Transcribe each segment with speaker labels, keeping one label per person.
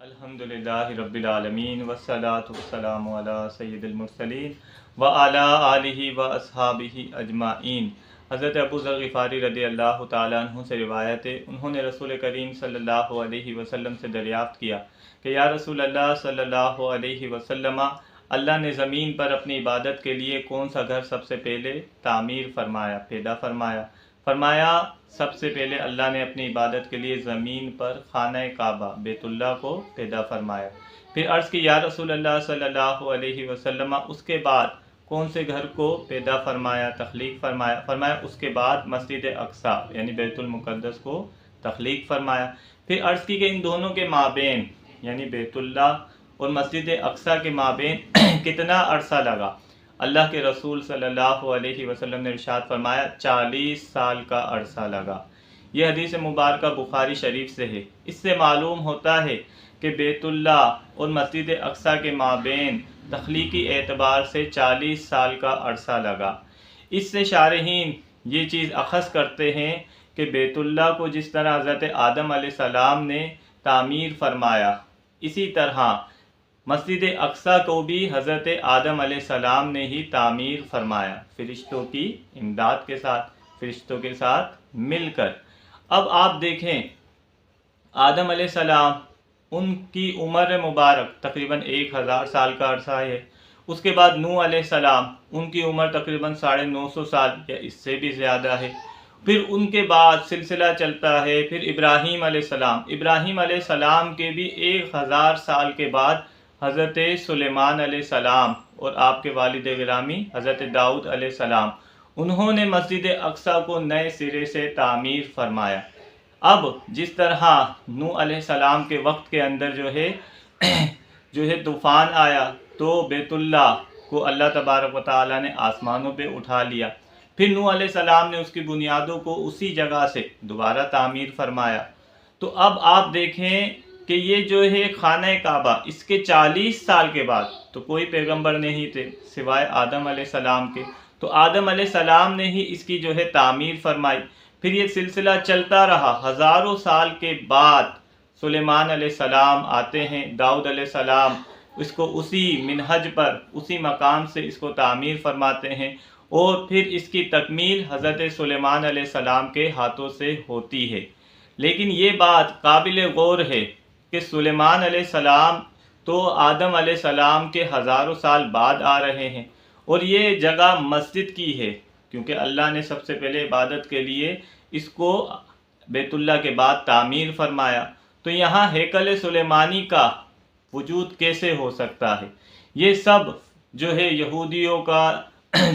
Speaker 1: الحمدللہ رب العالمین والصلاة والسلام علی سید المرسلین وعلی آلہ واصحابہ اجمعین۔ حضرت ابو ذر غفاری رضی اللہ تعالیٰ عنہ سے روایت ہے، انہوں نے رسول کریم صلی اللہ علیہ وسلم سے دریافت کیا کہ یا رسول اللہ صلی اللہ علیہ وسلم، اللہ نے زمین پر اپنی عبادت کے لیے کون سا گھر سب سے پہلے تعمیر فرمایا، پیدا فرمایا؟ فرمایا سب سے پہلے اللہ نے اپنی عبادت کے لیے زمین پر خانہ کعبہ بیت اللہ کو پیدا فرمایا۔ پھر عرض کی یا رسول اللہ صلی اللہ علیہ وسلم، اس کے بعد کون سے گھر کو پیدا فرمایا، تخلیق فرمایا؟ فرمایا اس کے بعد مسجد اقصیٰ یعنی بیت المقدس کو تخلیق فرمایا۔ پھر عرض کی کہ ان دونوں کے مابین یعنی بیت اللہ اور مسجد اقصیٰ کے مابین کتنا عرصہ لگا؟ اللہ کے رسول صلی اللہ علیہ وسلم نے ارشاد فرمایا 40 سال کا عرصہ لگا۔ یہ حدیث مبارکہ بخاری شریف سے ہے۔ اس سے معلوم ہوتا ہے کہ بیت اللہ اور مسجد اقصیٰ کے مابین تخلیقی اعتبار سے 40 سال کا عرصہ لگا۔ اس سے شارحین یہ چیز اخذ کرتے ہیں کہ بیت اللہ کو جس طرح حضرت آدم علیہ السلام نے تعمیر فرمایا، اسی طرح مسجد اقصیٰ کو بھی حضرت آدم علیہ السلام نے ہی تعمیر فرمایا، فرشتوں کی امداد کے ساتھ، فرشتوں کے ساتھ مل کر۔ اب آپ دیکھیں آدم علیہ السلام، ان کی عمر مبارک تقریباً 1000 سال کا عرصہ ہے۔ اس کے بعد نوح علیہ السلام، ان کی عمر تقریباً 950 سال یا اس سے بھی زیادہ ہے۔ پھر ان کے بعد سلسلہ چلتا ہے، پھر ابراہیم علیہ السلام کے بھی 1000 سال کے بعد حضرت سلیمان علیہ السلام اور آپ کے والد گرامی حضرت داؤد علیہ السلام، انہوں نے مسجد اقصیٰ کو نئے سرے سے تعمیر فرمایا۔ اب جس طرح نوح علیہ السلام کے وقت کے اندر جو ہے طوفان آیا تو بیت اللہ کو اللہ تبارک و تعالیٰ نے آسمانوں پہ اٹھا لیا۔ پھر نوح علیہ السلام نے اس کی بنیادوں کو اسی جگہ سے دوبارہ تعمیر فرمایا۔ تو اب آپ دیکھیں کہ یہ جو ہے خانہ کعبہ، اس کے 40 سال کے بعد تو کوئی پیغمبر نہیں تھے سوائے آدم علیہ السلام کے، تو آدم علیہ السلام نے ہی اس کی جو ہے تعمیر فرمائی۔ پھر یہ سلسلہ چلتا رہا، ہزاروں سال کے بعد سلیمان علیہ السلام آتے ہیں، داؤد علیہ السلام اس کو اسی منہج پر اسی مقام سے اس کو تعمیر فرماتے ہیں، اور پھر اس کی تکمیل حضرت سلیمان علیہ السلام کے ہاتھوں سے ہوتی ہے۔ لیکن یہ بات قابل غور ہے کہ سلیمان علیہ السلام تو آدم علیہ السلام کے ہزاروں سال بعد آ رہے ہیں، اور یہ جگہ مسجد کی ہے کیونکہ اللہ نے سب سے پہلے عبادت کے لیے اس کو بیت اللہ کے بعد تعمیر فرمایا۔ تو یہاں ہیکل سلیمانی کا وجود کیسے ہو سکتا ہے؟ یہ سب جو ہے یہودیوں کا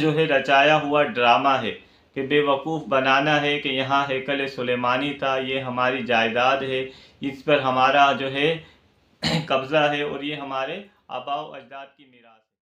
Speaker 1: جو ہے رچایا ہوا ڈرامہ ہے کہ بے وقوف بنانا ہے کہ یہاں ہیکل سلیمانی تھا، یہ ہماری جائیداد ہے، اس پر ہمارا جو ہے قبضہ ہے، اور یہ ہمارے آباء و اجداد کی میراث ہے۔